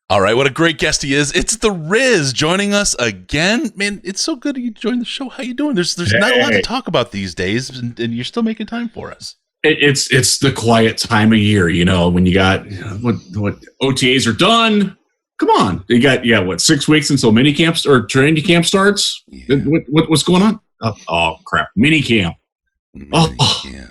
All right, what a great guest he is. It's the Riz joining us again. Man, it's so good you joined the show. How you doing? There's not a lot to talk about these days, and you're still making time for us. It's the quiet time of year, when you got what OTAs are done. Come on, you got 6 weeks until mini camps or training camp starts. Yeah. What's going on? Oh crap, mini camp. Yeah.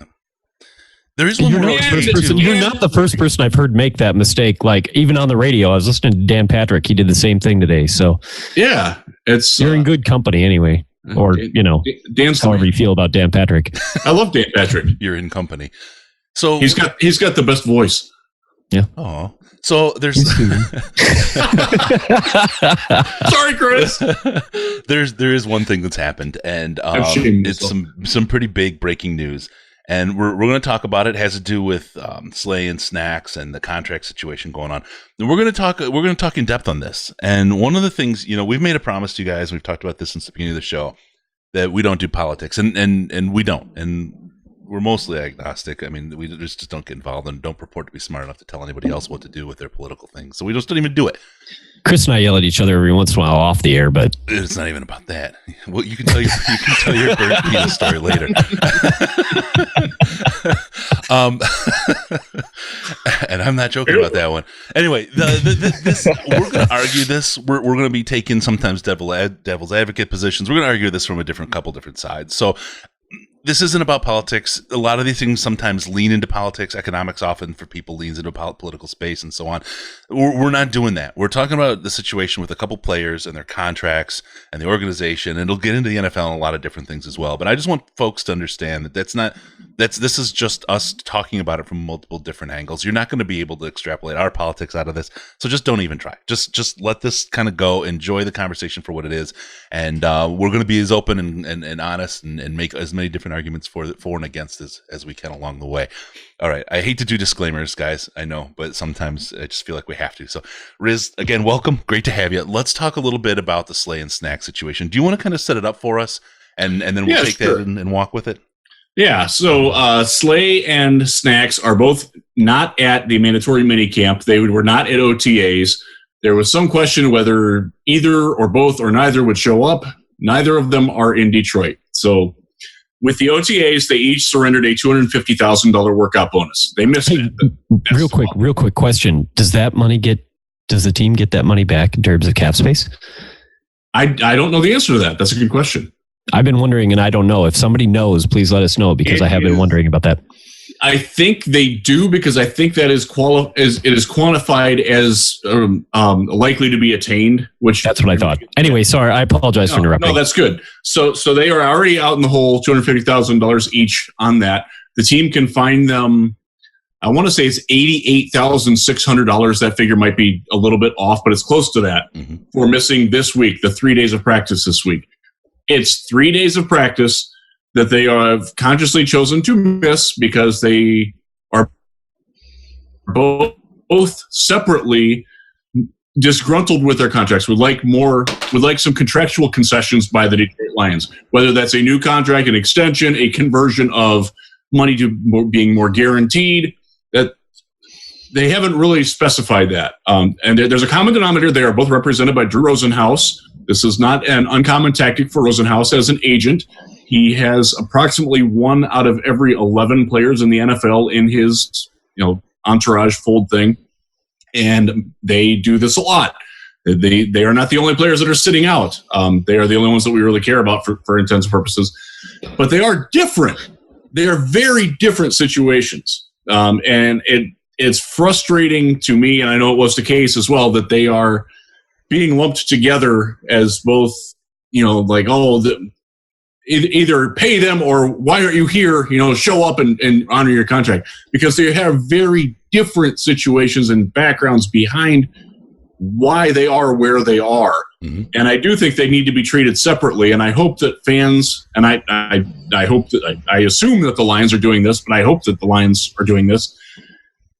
There is one more. You're not the first person I've heard make that mistake. Like even on the radio, I was listening to Dan Patrick. He did the same thing today. So yeah, you're in good company anyway. Or Dan's however you feel about Dan Patrick. I love Dan Patrick. You're in company. So he's got the best voice. Yeah. Oh, so there's. Sorry, Chris. There is one thing that's happened, and it's some pretty big breaking news. And we're going to talk about it. It has to do with Slay and Snacks and the contract situation going on. And we're going to talk in depth on this. And one of the things, we've made a promise to you guys. We've talked about this since the beginning of the show that we don't do politics, and we don't. And we're mostly agnostic. I mean, we just don't get involved and don't purport to be smart enough to tell anybody else what to do with their political things. So we just don't even do it. Chris and I yell at each other every once in a while off the air, but it's not even about that. Well, you can tell your burnt penis story later. And I'm not joking about that one. Anyway, this we're going to argue this. We're going to be taking sometimes devil's advocate positions. We're going to argue this from a couple different sides. So this isn't about politics. A lot of these things sometimes lean into politics. Economics often for people leans into political space and so on. We're not doing that. We're talking about the situation with a couple players and their contracts and the organization. And it'll get into the NFL and a lot of different things as well. But I just want folks to understand that this is just us talking about it from multiple different angles. You're not going to be able to extrapolate our politics out of this. So just don't even try. Just let this kind of go. Enjoy the conversation for what it is. And we're going to be as open and honest and make as many different arguments for and against as we can along the way. All right. I hate to do disclaimers, guys. I know, but sometimes I just feel like we have to. So Riz, again, welcome. Great to have you. Let's talk a little bit about the Slay and Snack situation. Do you want to kind of set it up for us and then we'll take that and walk with it? Yeah. So Slay and Snacks are both not at the mandatory mini camp. They were not at OTAs. There was some question whether either or both or neither would show up. Neither of them are in Detroit. So with the OTAs, they each surrendered a $250,000 workout bonus. They missed it. Real quick question. Does the team get that money back in terms of cap space? I don't know the answer to that. That's a good question. I've been wondering, and I don't know. If somebody knows, please let us know, because I have been wondering about that. I think they do, because I think that is quantified as likely to be attained. That's what I thought. Anyway, sorry, I apologize for interrupting. No, that's good. So they are already out in the hole, $250,000 each on that. The team can find them. I want to say it's $88,600. That figure might be a little bit off, but it's close to that. Mm-hmm. For missing this week, the 3 days of practice this week. It's 3 days of practice that they have consciously chosen to miss because they are both separately disgruntled with their contracts, would like some contractual concessions by the Detroit Lions, whether that's a new contract, an extension, a conversion of money to being more guaranteed. That they haven't really specified that. And there's a common denominator. They are both represented by Drew Rosenhaus. This is not an uncommon tactic for Rosenhaus as an agent. He has approximately 1 out of every 11 players in the NFL in his, entourage fold thing. And they do this a lot. They are not the only players that are sitting out. They are the only ones that we really care about for intents and purposes. But they are different. They are very different situations. And it's frustrating to me, and I know it was the case as well, that they are being lumped together as both, either pay them or why aren't you here, show up and honor your contract, because they have very different situations and backgrounds behind why they are where they are. Mm-hmm. And I do think they need to be treated separately. And I hope that fans, and I hope that I assume that the Lions are doing this, but I hope that the Lions are doing this,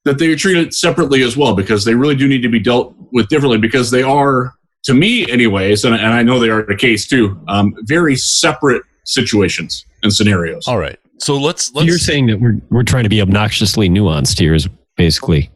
that they are treated separately as well, because they really do need to be dealt with differently, because they are, to me anyways, and I know they are the case too, very separate situations and scenarios. All right. So let's You're saying that we're trying to be obnoxiously nuanced here, is basically.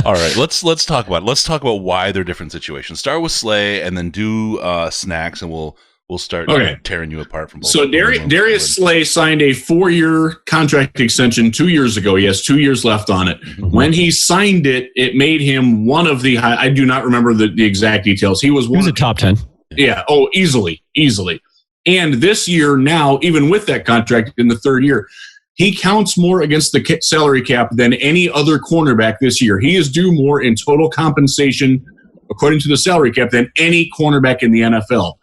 All right, let's talk about it. Let's talk about why they're different situations. Start with Slay, and then do Snacks, and we'll start tearing you apart from both. So Darius Slay signed a 4-year contract extension 2 years ago. He has 2 years left on it. Mm-hmm. When he signed it, it made him one of the high, I do not remember the exact details. He was a top 10. Yeah. Oh, easily. And this year now, even with that contract in the third year, he counts more against the salary cap than any other cornerback this year. He is due more in total compensation, according to the salary cap, than any cornerback in the NFL.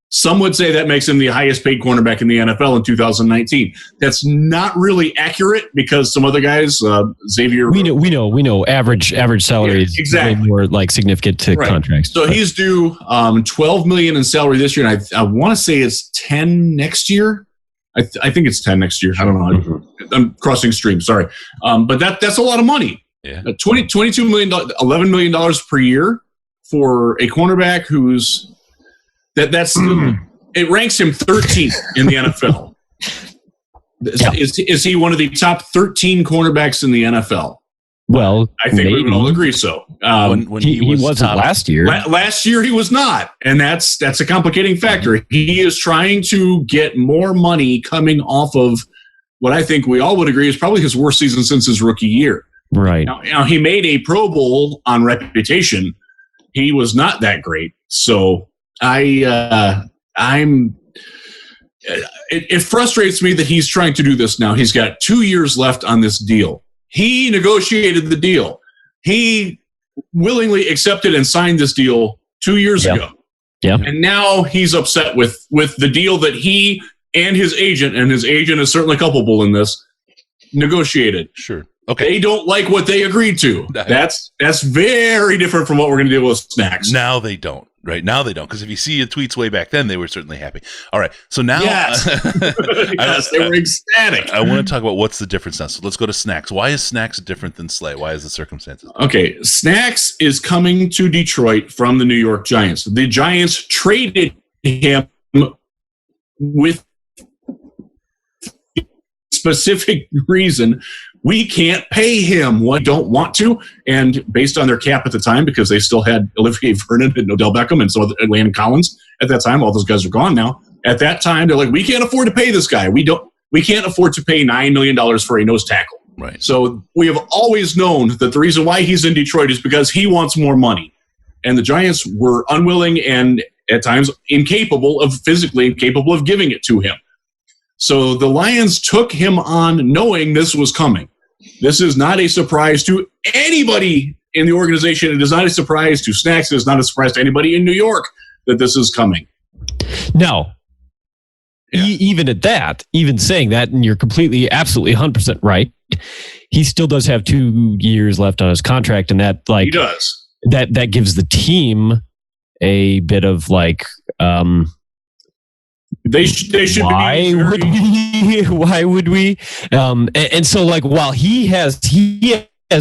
Some would say that makes him the highest paid cornerback in the NFL in 2019. That's not really accurate because some other guys, Xavier. We know. Average salary is way more like significant to contracts. So he's due $12 million in salary this year, and I want to say it's 10 next year. I think it's 10 next year. I don't know. Mm-hmm. I'm crossing streams. Sorry, but that's a lot of money. Yeah, $22 million, $11 million per year for a cornerback who's. That's it ranks him 13th in the NFL. Yeah. Is he one of the top 13 cornerbacks in the NFL? Well, I think we would all agree so. When he wasn't last year. Last year he was not, and that's a complicating factor. He is trying to get more money coming off of what I think we all would agree is probably his worst season since his rookie year. Right. Now he made a Pro Bowl on reputation. He was not that great, so. It frustrates me that he's trying to do this now. He's got 2 years left on this deal. He negotiated the deal. He willingly accepted and signed this deal 2 years ago. Yeah. And now he's upset with the deal that he and his agent is certainly culpable in this, negotiated. Sure. Okay. They don't like what they agreed to. That's very different from what we're going to deal with Snacks. Now they don't. Right now they don't, because if you see the tweets way back then, they were certainly happy. All right, so now yes, they were ecstatic. I want to talk about what's the difference now. So let's go to Snacks. Why is Snacks different than Slay? Why is the circumstances? Okay, Snacks is coming to Detroit from the New York Giants. The Giants traded him with specific reason. We can't pay him what we don't want to. And based on their cap at the time, because they still had Olivier Vernon and Odell Beckham and some other Landon Collins at that time, all those guys are gone now. At that time, they're like, we can't afford to pay this guy. We can't afford to pay $9 million for a nose tackle. Right. So we have always known that the reason why he's in Detroit is because he wants more money. And the Giants were unwilling and at times physically incapable of giving it to him. So the Lions took him on knowing this was coming. This is not a surprise to anybody in the organization. It is not a surprise to Snacks. It is not a surprise to anybody in New York that this is coming. No. Yeah. Even at that, even saying that, and you're absolutely 100% right, he still does have 2 years left on his contract, and that he does. That gives the team a bit of They should. Why would we? And so while he has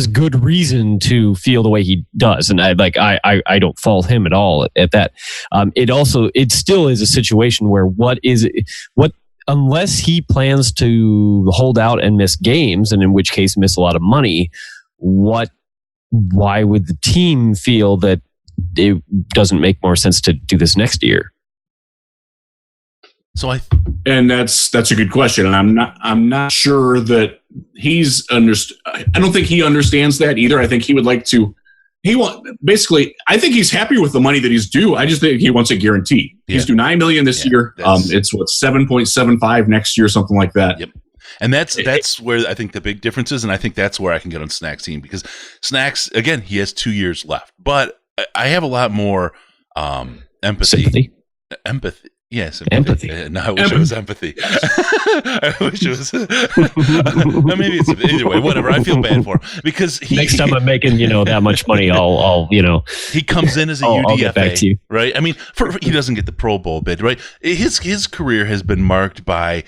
good reason to feel the way he does, and I don't fault him at all at that. It still is a situation where unless he plans to hold out and miss games, and in which case miss a lot of money, why would the team feel that it doesn't make more sense to do this next year? And that's a good question, and I'm not sure that he's I don't think he understands that either. I think he would like to. I think he's happy with the money that he's due. I just think he wants a guarantee. Yeah. He's due $9 million this year. It's 7.75 next year, something like that. Yep. And that's where I think the big difference is, and I think that's where I can get on Snacks' team, because Snacks, again, he has 2 years left, but I have a lot more empathy. Empathy. Yes, empathy. No, I wish it was empathy. I wish it was. Maybe it's either way. Whatever. I feel bad for him because next time I'm making that much money, I'll he comes in as a UDFA, I'll get back to you. Right? I mean, he doesn't get the Pro Bowl bid, right? His career has been marked by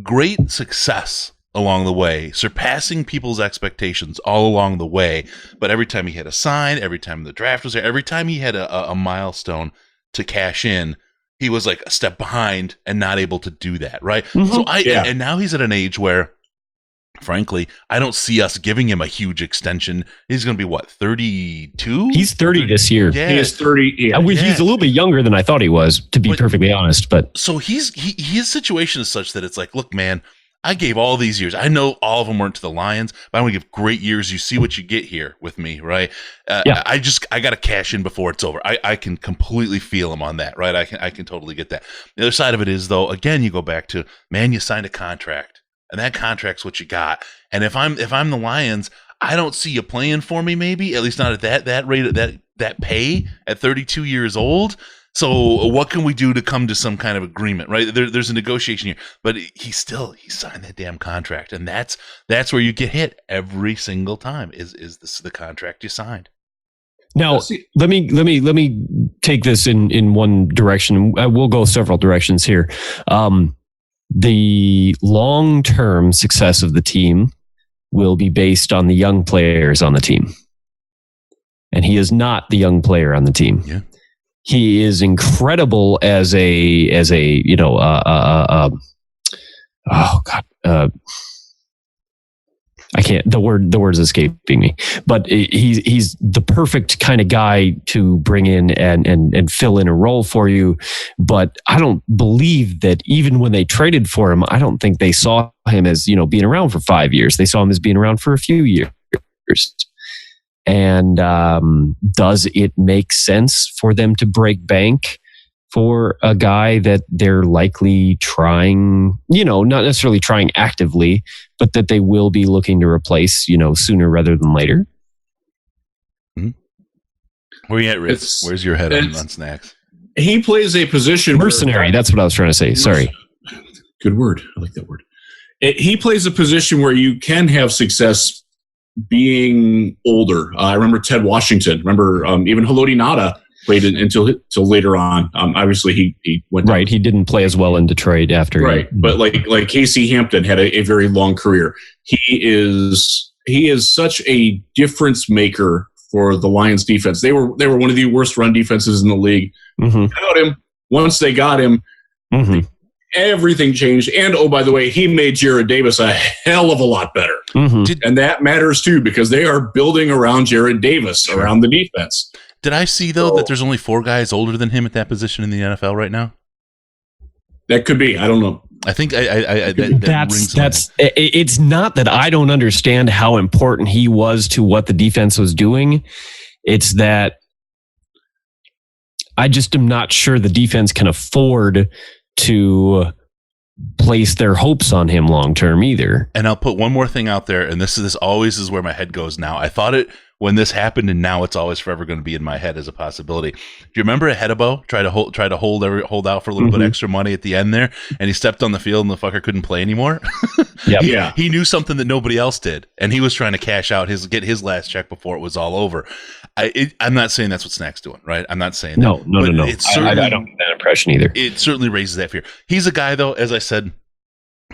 great success along the way, surpassing people's expectations all along the way. But every time he had a sign, every time the draft was there, every time he had a milestone to cash in, he was like a step behind and not able to do that, right? Mm-hmm. So and now he's at an age where frankly, I don't see us giving him a huge extension. He's going to be what, 32? He's 30 this year. Yeah. He is 30. Yeah. He's a little bit younger than I thought he was, to be perfectly honest. But so his situation is such that it's like, look, man, I gave all these years. I know all of them weren't to the Lions, but I want to give great years. You see what you get here with me, right? Yeah. I got to cash in before it's over. I can completely feel him on that, right? I can totally get that. The other side of it is, though, again, you go back to, man, you signed a contract. And that contract's what you got. And if I'm the Lions, I don't see you playing for me. Maybe at least not at that rate, that pay at 32 years old. So what can we do to come to some kind of agreement? Right? There's a negotiation here, but he signed that damn contract, and that's where you get hit every single time. Is this the contract you signed? Now, let me take this in one direction. We'll go several directions here. The long-term success of the team will be based on the young players on the team. And he is not the young player on the team. Yeah. He is incredible as a I can't, the word's escaping me, but he's the perfect kind of guy to bring in and fill in a role for you. But I don't believe that even when they traded for him, I don't think they saw him as, being around for 5 years. They saw him as being around for a few years. And does it make sense for them to break bank for a guy that they're likely trying, not necessarily trying actively, but that they will be looking to replace, sooner rather than later? Mm-hmm. Where are you at, Riz? Where's your head on snacks? He plays a position... Mercenary, that's what I was trying to say. Sorry. Good word. I like that word. He plays a position where you can have success being older. I remember Ted Washington. Even Haloti Ngata played until later on. Obviously, he went down. Right. He didn't play as well in Detroit after. Right, but like Casey Hampton had a very long career. He is such a difference maker for the Lions defense. They were one of the worst run defenses in the league. Mm-hmm. Without him, once they got him, mm-hmm. everything changed. And oh, by the way, he made Jared Davis a hell of a lot better. Mm-hmm. And that matters too, because they are building around Jared Davis, around the defense. Did I see, though, that there's only 4 guys older than him at that position in the NFL right now? That could be. I don't know. I think that's it's not that I don't understand how important he was to what the defense was doing. It's that I just am not sure the defense can afford to place their hopes on him long term either. And I'll put one more thing out there, and this always is where my head goes now. I thought it when this happened, and now it's always forever going to be in my head as a possibility. Do you remember Hedebo try to hold out for a little bit extra money at the end there, and he stepped on the field and the fucker couldn't play anymore? Yep. Yeah. He knew something that nobody else did, and he was trying to cash out get his last check before it was all over. I'm not saying that's what Snack's doing, right? I'm not saying no. that. No. I don't get that impression either. It certainly raises that fear. He's a guy, though, as I said,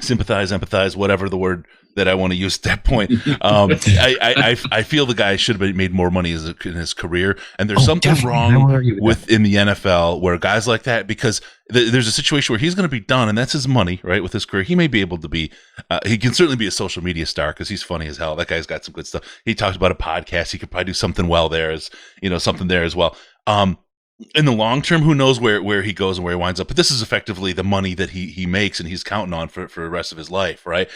sympathize, empathize, whatever the word that I want to use at that point. I feel the guy should have made more money in his career, and there's something wrong within the NFL where guys like that, because there's a situation where he's going to be done, and that's his money, right? With his career, he may be able to be. He can certainly be a social media star because he's funny as hell. That guy's got some good stuff. He talks about a podcast. He could probably do something well there, something there as well. In the long term, who knows where he goes and where he winds up? But this is effectively the money that he makes and he's counting on for the rest of his life, right?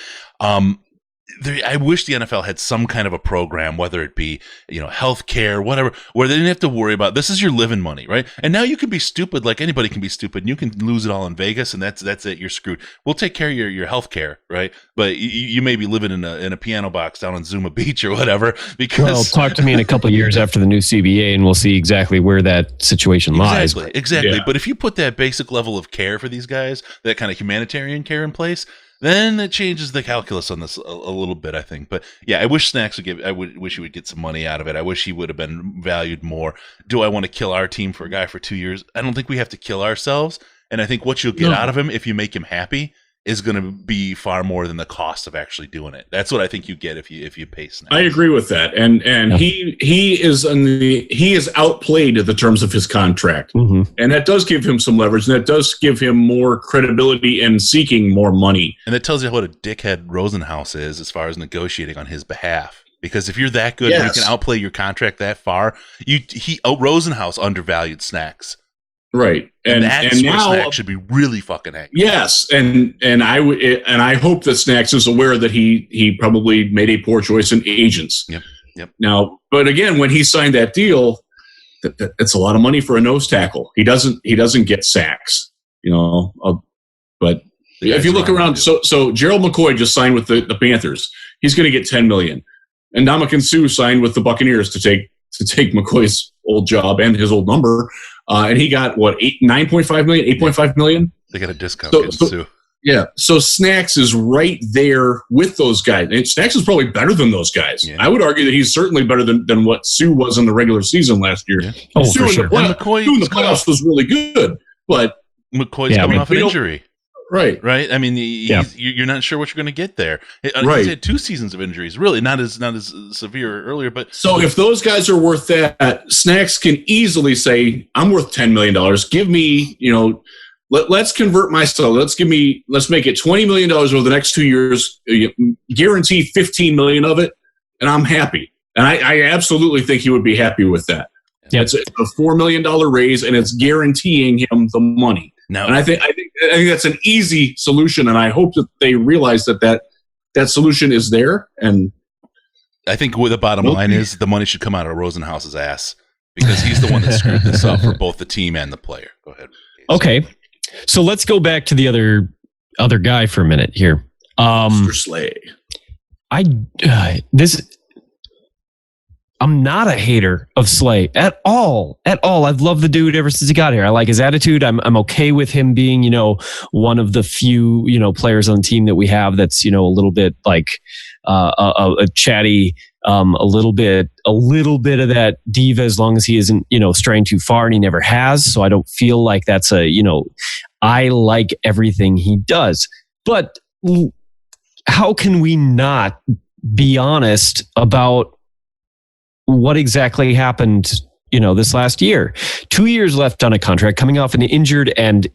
I wish the NFL had some kind of a program, whether it be, healthcare, whatever, where they didn't have to worry about, this is your living money, right? And now you can be stupid, like anybody can be stupid, and you can lose it all in Vegas, and that's it, you're screwed. We'll take care of your healthcare, right? But you may be living in a piano box down on Zuma Beach or whatever, because... talk to me in a couple of years after the new CBA, and we'll see exactly where that situation lies. Exactly. Yeah. But if you put that basic level of care for these guys, that kind of humanitarian care in place, then it changes the calculus on this a little bit, I think. But yeah, I wish Snacks wish he would get some money out of it. I wish he would have been valued more. Do I want to kill our team for a guy for 2 years? I don't think we have to kill ourselves. And I think what you'll get out of him, if you make him happy, is going to be far more than the cost of actually doing it. That's what I think you get if you pay Snacks. I agree with that, and he is outplayed in the terms of his contract, and that does give him some leverage, and that does give him more credibility in seeking more money. And that tells you what a dickhead Rosenhaus is as far as negotiating on his behalf. Because if you're that good and you can outplay your contract that far, Rosenhaus undervalued Snacks. Right, and that's now where Snacks should be really fucking angry. Yes, and I hope that Snacks is aware that he probably made a poor choice in agents. Yep. Now, but again, when he signed that deal, that's a lot of money for a nose tackle. He doesn't get sacks, but if you look around, so Gerald McCoy just signed with the Panthers. He's going to get $10 million, and Ndamukong Suh signed with the Buccaneers to take McCoy's old job and his old number. And he got what, 9.5 million, 8.5 million? They got a discount. So Snacks is right there with those guys. And Snacks is probably better than those guys. Yeah. I would argue that he's certainly better than what Suh was in the regular season last year. Yeah. Suh for sure. McCoy in the playoffs was really good, but McCoy's coming off an injury. Right. I mean, you're not sure what you're going to get there. He's had 2 seasons of injuries, really not as severe earlier. But so if those guys are worth that, Snacks can easily say, "I'm worth $10 million. Give me, let's convert myself. Let's make it $20 million over the next 2 years. Guarantee $15 million of it, and I'm happy." And I absolutely think he would be happy with that. Yeah. It's a $4 million raise, and it's guaranteeing him the money. No. And I think that's an easy solution, and I hope that they realize that solution is there. And I think what the bottom line is, the money should come out of Rosenhaus's ass because he's the one that screwed this up for both the team and the player. Go ahead. Okay, so let's go back to the other guy for a minute here. Mr. Slay. I'm not a hater of Slay at all. I've loved the dude ever since he got here. I like his attitude. I'm okay with him being, one of the few, players on the team that we have that's, a little bit like a chatty, a little bit of that diva, as long as he isn't, straying too far, and he never has. So I don't feel like that's I like everything he does. But how can we not be honest about what exactly happened, this last year? 2 years left on a contract, coming off an injured and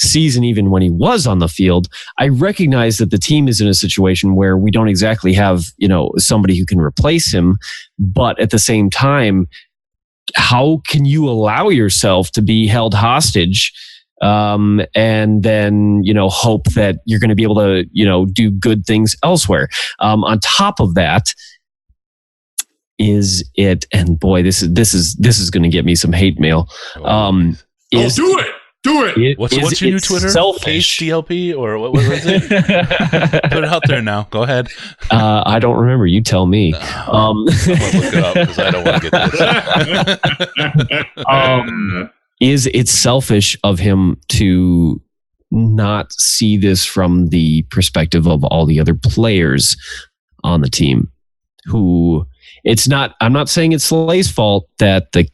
season even when he was on the field. I recognize that the team is in a situation where we don't exactly have, somebody who can replace him. But at the same time, how can you allow yourself to be held hostage and then, hope that you're going to be able to, do good things elsewhere? On top of that, is it, and boy, this is going to get me some hate mail. Do it. What's your new Twitter? Selfish. DLP or what was it? Put it out there now. Go ahead. I don't remember. You tell me. I'm gonna look it up because I don't want to get this. Is it selfish of him to not see this from the perspective of all the other players on the team who? It's not. I'm not saying it's Slay's fault that the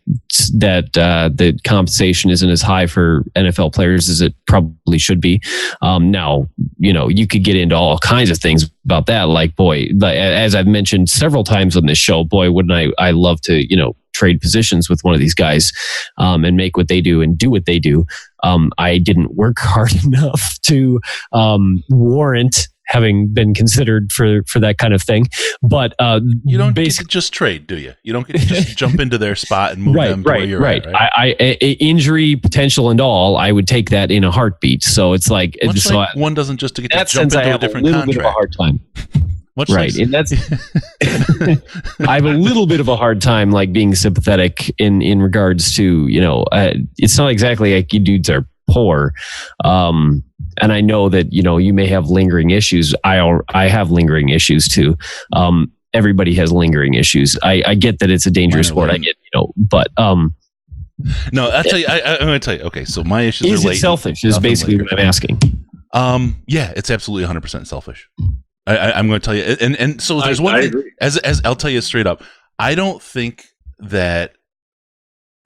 compensation isn't as high for NFL players as it probably should be. Now, you could get into all kinds of things about that. Like, boy, as I've mentioned several times on this show, boy, wouldn't I love to, trade positions with one of these guys and make what they do and do what they do. I didn't work hard enough to warrant having been considered for that kind of thing. But you don't get to just trade, do you? You don't get to just jump into their spot and move them to where you're at, right? I injury potential and all, I would take that in a heartbeat. So it's like, one doesn't just to get to jump into a different contract. Bit of a hard time. And that's I have a little bit of a hard time like being sympathetic in regards to, it's not exactly like you dudes are poor. And I know that, you may have lingering issues. I have lingering issues too. Everybody has lingering issues. I get that it's a dangerous sport. I get, but no, I'll tell you, I'm going to tell you. Okay. So my issues is are late. It selfish is basically what I'm asking. Yeah, it's absolutely 100% selfish. I'm going to tell you. And so there's one thing, as I'll tell you straight up, I don't think that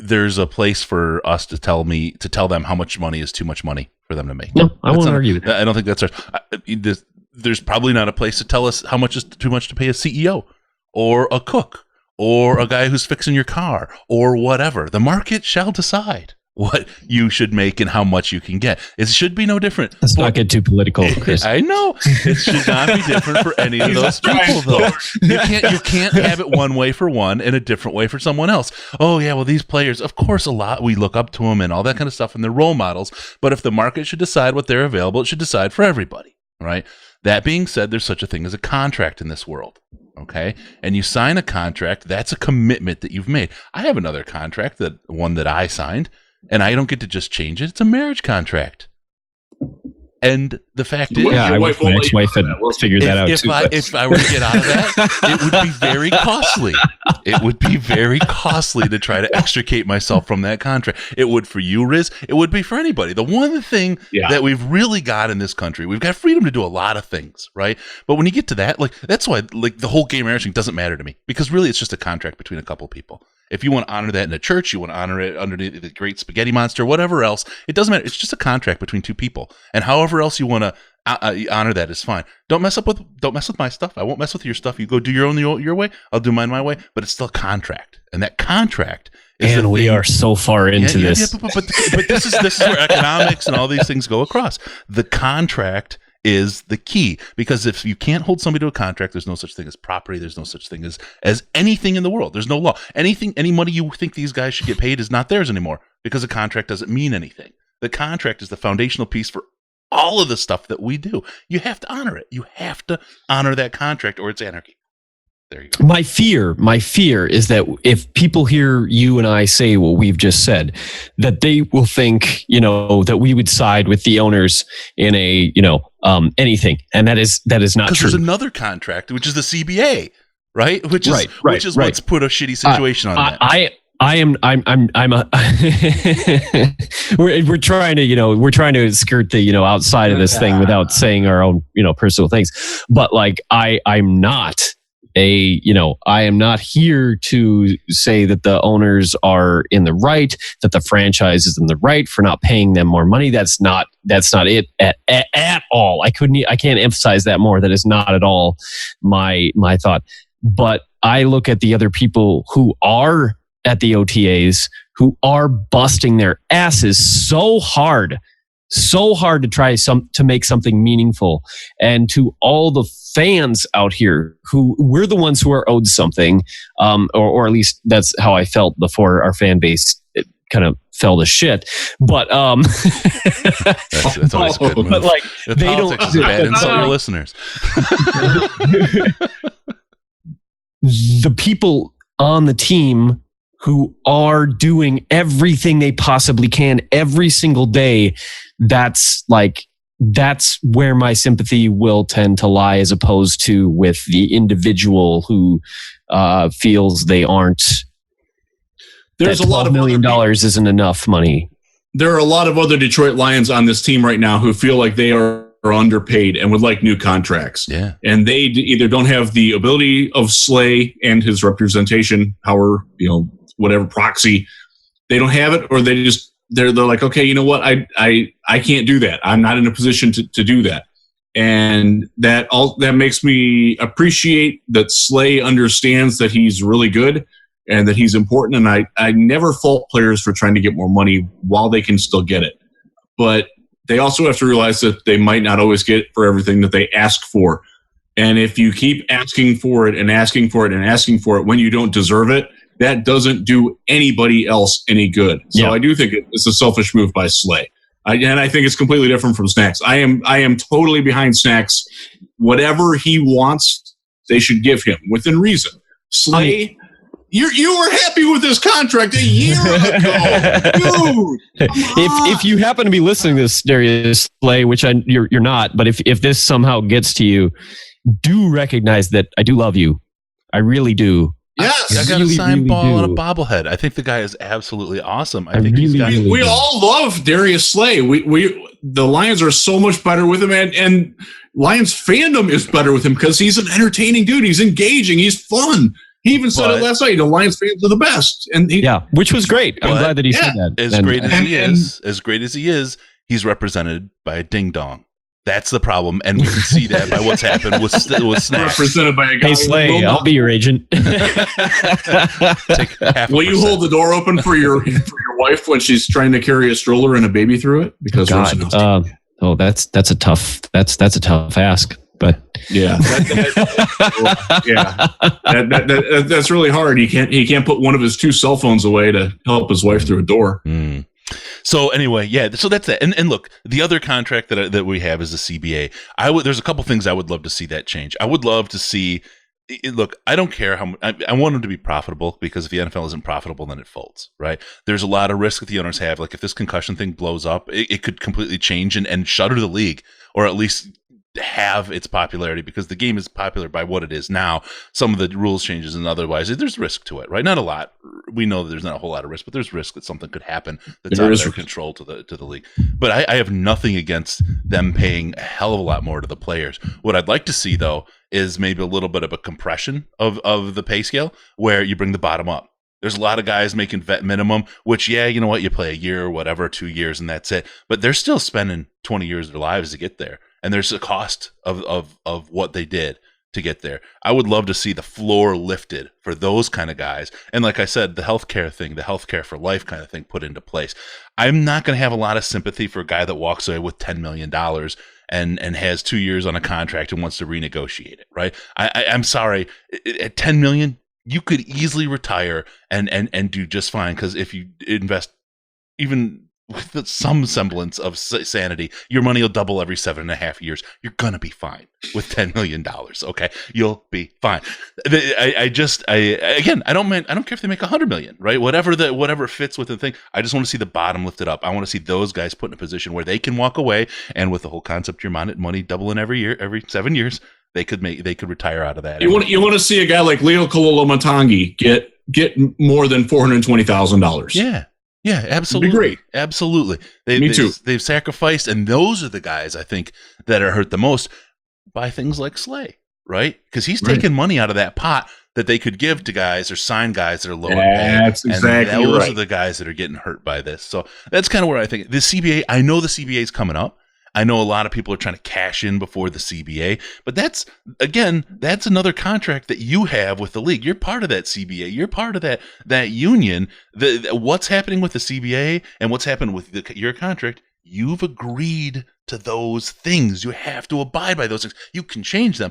there's a place for us to tell them how much money is too much money for them to make. No, I won't argue with that. I don't think that's right. There's probably not a place to tell us how much is too much to pay a CEO or a cook or a guy who's fixing your car or whatever. The market shall decide what you should make and how much you can get. It should be no different. Let's not get too political, Chris. I know. It should not be different for any of those people, though. You can't have it one way for one and a different way for someone else. Oh, yeah, well, these players, of course, we look up to them and all that kind of stuff, and they're role models. But if the market should decide what they're available, it should decide for everybody, right? That being said, there's such a thing as a contract in this world. Okay. And you sign a contract, that's a commitment that you've made. I have another contract, one that I signed, and I don't get to just change it. It's a marriage contract. And the fact is, I wish my ex-wife had figured that out if too. If I were to get out of that, it would be very costly. It would be very costly to try to extricate myself from that contract. It would for you, Riz. It would be for anybody. The one thing that we've really got in this country, we've got freedom to do a lot of things, right? But when you get to that, that's why the whole gay marriage thing doesn't matter to me, because really it's just a contract between a couple people. If you want to honor that in a church, you want to honor it underneath the great spaghetti monster, whatever else, it doesn't matter. It's just a contract between two people. And however else you want to honor that is fine. Don't mess with my stuff. I won't mess with your stuff. You go do your way. I'll do mine my way. But it's still a contract, and that contract is. And we are so far into this. But this is where economics and all these things go across. The contract is the key, because if you can't hold somebody to a contract, there's no such thing as property. There's no such thing as anything in the world. There's no law. Any money you think these guys should get paid is not theirs anymore, because a contract doesn't mean anything. The contract is the foundational piece for all of the stuff that we do. You have to honor it. You have to honor that contract, or it's anarchy. There you go. My fear is that if people hear you and I say what we've just said, that they will think, that we would side with the owners in a, anything. And that is not true. Because there's another contract, which is the CBA, right? Which is what's put a shitty situation on that. We're trying to skirt the, outside of this thing without saying our own, personal things. But I am not here to say that the owners are in the right, that the franchise is in the right for not paying them more money. That's not it at all. I can't emphasize that more. That is not at all my thought. But I look at the other people who are at the OTAs, who are busting their asses so hard to try to make something meaningful, and to all the fans out here who we're the ones who are owed something, or at least that's how I felt before our fan base kind of fell to shit. But that's always a good move. But they don't is bad insult your listeners. The people on the team who are doing everything they possibly can every single day, that's where my sympathy will tend to lie, as opposed to with the individual who feels they aren't. There's a lot of $12 million isn't enough money. There are a lot of other Detroit Lions on this team right now who feel like they are underpaid and would like new contracts. Yeah. And they either don't have the ability of Slay and his representation, power, whatever proxy, they don't have it, or they're like, okay, you know what? I can't do that. I'm not in a position to do that. And that makes me appreciate that Slay understands that he's really good and that he's important. And I never fault players for trying to get more money while they can still get it. But they also have to realize that they might not always get for everything that they ask for. And if you keep asking for it and asking for it and asking for it when you don't deserve it, that doesn't do anybody else any good. So I do think it's a selfish move by Slay. And I think it's completely different from Snacks. I am totally behind Snacks. Whatever he wants, they should give him within reason. Slay, you were happy with this contract a year ago, dude. If you happen to be listening to this, Darius Slay, which you're not, but if this somehow gets to you, do recognize that I do love you. I really do. Yes, I got a signed ball and a bobblehead. I think the guy is absolutely awesome. I think we all love Darius Slay. The Lions are so much better with him, and Lions fandom is better with him because he's an entertaining dude. He's engaging. He's fun. He even said it last night. The Lions fans are the best, and which was great. I'm glad that he said that. As great as he is, he's represented by a ding dong. That's the problem, and we can see that by what's happened with Snacks. Represented by a guy. Hey Slay, I'll be your agent. Will you hold the door open for your wife when she's trying to carry a stroller and a baby through it? Because that's a tough ask. But that's really hard. He can't put one of his 2 cell phones away to help his wife through a door. Mm. So anyway, so that's it. And look, the other contract that we have is the CBA. There's a couple things I would love to see that change. I would love to see. Look, I don't care how. I want them to be profitable, because if the NFL isn't profitable, then it folds, right? There's a lot of risk that the owners have. Like if this concussion thing blows up, it could completely change and shutter the league, or at least have its popularity, because the game is popular by what it is now. Some of the rules changes and otherwise, there's risk to it, right? Not a lot. We know that there's not a whole lot of risk, but there's risk that something could happen that's out of their control to the league. But I have nothing against them paying a hell of a lot more to the players. What I'd like to see, though, is maybe a little bit of a compression of the pay scale, where you bring the bottom up. There's a lot of guys making vet minimum, which, you know what, you play a year or whatever, 2 years, and that's it. But they're still spending 20 years of their lives to get there. And there's a cost of what they did to get there. I would love to see the floor lifted for those kind of guys. And like I said, the healthcare thing, the healthcare for life kind of thing put into place. I'm not going to have a lot of sympathy for a guy that walks away with $10 million and has 2 years on a contract and wants to renegotiate it, right? I'm sorry. At $10 million, you could easily retire and do just fine, because if you invest even with some semblance of sanity, your money will double every 7.5 years. You're going to be fine with $10 million. Okay. You'll be fine. I don't care if they make $100 million, right? Whatever fits with the thing. I just want to see the bottom lifted up. I want to see those guys put in a position where they can walk away. And with the whole concept, your money doubling every year, every 7 years, they could retire out of that. You want to see a guy like Leo Kalolo-Matangi get more than $420,000. Yeah. Yeah, absolutely. It'd be great. Absolutely. Me too. They've sacrificed, and those are the guys, I think, that are hurt the most by things like Slay, right? Because he's taking money out of that pot that they could give to guys or sign guys that are lower paid. That's exactly those are the guys that are getting hurt by this. So that's kind of where I think the CBA, I know the CBA is coming up. I know a lot of people are trying to cash in before the CBA, but that's another contract that you have with the league. You're part of that CBA. You're part of that union. What's happening with the CBA and what's happened with your contract, you've agreed to those things. You have to abide by those things. You can change them.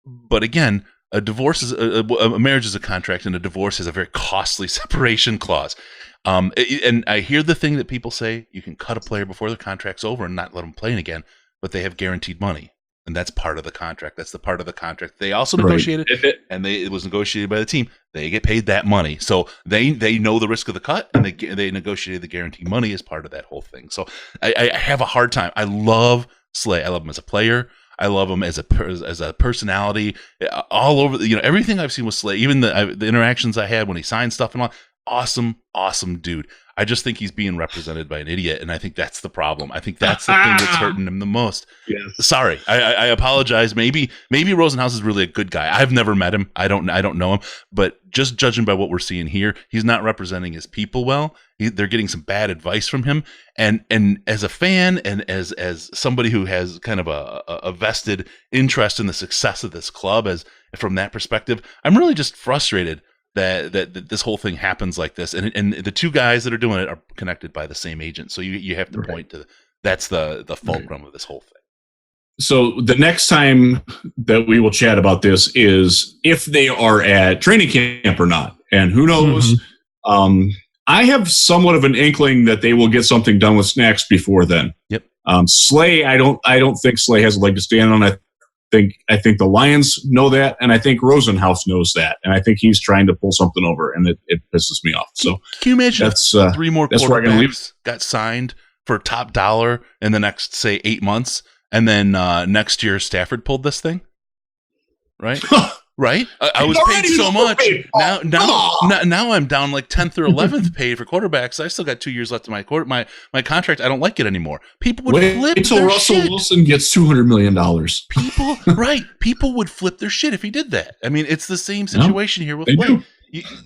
But again, a divorce is a marriage is a contract, and a divorce is a very costly separation clause. And I hear the thing that people say, you can cut a player before the contract's over and not let them play again, but they have guaranteed money. And that's part of the contract. That's the part of the contract they also negotiated, and it was negotiated by the team. They get paid that money. So they know the risk of the cut, and they negotiated the guaranteed money as part of that whole thing. So I have a hard time. I love Slay. I love him as a player. I love him as a personality. All over, everything I've seen with Slay, even the interactions I had when he signed stuff and all. Awesome dude. I just think he's being represented by an idiot, and I think that's the problem. I think that's the thing that's hurting him the most. Yes. Sorry, I apologize. Maybe Rosenhaus is really a good guy. I've never met him. I don't know him, but just judging by what we're seeing here, he's not representing his people well. They're getting some bad advice from him, and as a fan and as somebody who has kind of a vested interest in the success of this club, as from that perspective, I'm really just frustrated that this whole thing happens like this, and the two guys that are doing it are connected by the same agent. So you have to point to that's the fulcrum of this whole thing. So the next time that we will chat about this is if they are at training camp or not, and who knows. Mm-hmm. I have somewhat of an inkling that they will get something done with Snacks before then. Yep. Slay, I don't think Slay has a leg to stand on. I think the Lions know that, and I think Rosenhaus knows that, and I think he's trying to pull something over, and it pisses me off. So can you imagine that's 3 more quarterbacks got signed for top dollar in the next, say, 8 months, and then next year Stafford pulled this thing, right? Right? I was paid so much. Now I'm down like 10th or 11th paid for quarterbacks. I still got 2 years left of my contract. I don't like it anymore. People would flip until their Russell shit. Wilson gets $200 million. People would flip their shit if he did that. I mean, it's the same situation here with they Slay. do.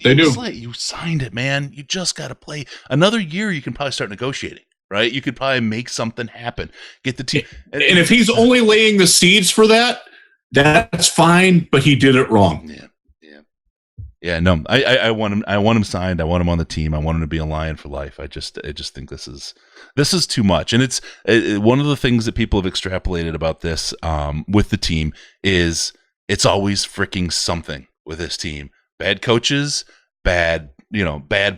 They do. Slay, you signed it, man. You just got to play another year. You can probably start negotiating. Right? You could probably make something happen. Get the team. And if he's only laying the seeds for that, that's fine, but he did it wrong. Yeah. No, I want him. I want him signed. I want him on the team. I want him to be a Lion for life. I just think this is too much. And it's one of the things that people have extrapolated about this with the team is it's always freaking something with this team. Bad coaches, bad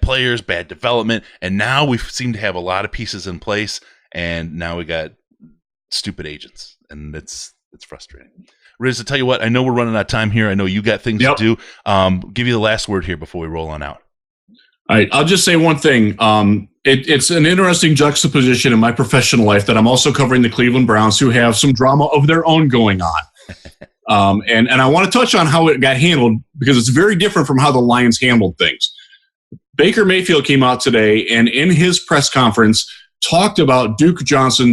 players, bad development, and now we seem to have a lot of pieces in place, and now we got stupid agents, and it's frustrating. Riz, to tell you what, I know we're running out of time here. I know you got things to do. Give you the last word here before we roll on out. All right, I'll just say one thing. It's an interesting juxtaposition in my professional life that I'm also covering the Cleveland Browns, who have some drama of their own going on. And I want to touch on how it got handled, because it's very different from how the Lions handled things. Baker Mayfield came out today and in his press conference talked about Duke Johnson,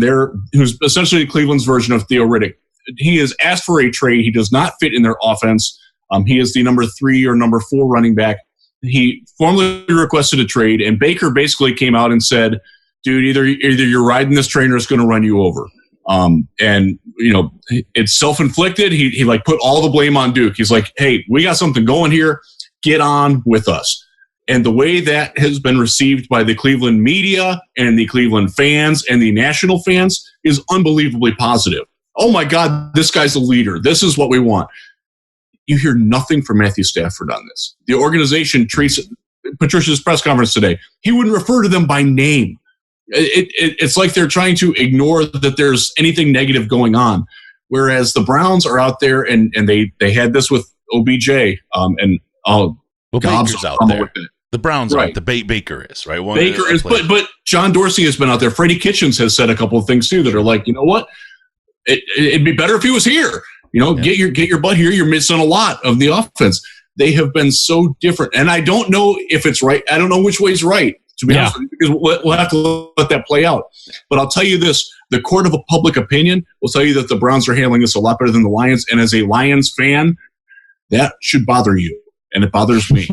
who's essentially Cleveland's version of Theo Riddick. He has asked for a trade. He does not fit in their offense. He is the number 3 or number 4 running back. He formally requested a trade, and Baker basically came out and said, dude, either you're riding this train or it's going to run you over. And it's self-inflicted. He like put all the blame on Duke. He's like, hey, we got something going here. Get on with us. And the way that has been received by the Cleveland media and the Cleveland fans and the national fans is unbelievably positive. Oh my God, this guy's a leader. This is what we want. You hear nothing from Matthew Stafford on this. The organization treats Patricia's press conference today. He wouldn't refer to them by name. It's like they're trying to ignore that there's anything negative going on. Whereas the Browns are out there and they had this with OBJ Baker's out there. The Browns aren't. The Baker is, right? Baker is, but John Dorsey has been out there. Freddie Kitchens has said a couple of things too that are like, you know what? It'd be better if he was here. Get your butt here. You're missing a lot of the offense. They have been so different, and I don't know if it's right. I don't know which way is right, to be honest with you, because we'll have to let that play out. But I'll tell you this: the court of a public opinion will tell you that the Browns are handling this a lot better than the Lions. And as a Lions fan, that should bother you, and it bothers me.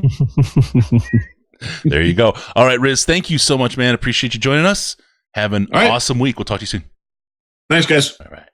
There you go. All right, Riz, thank you so much, man. Appreciate you joining us. Have an awesome week. We'll talk to you soon. Thanks, guys. All right.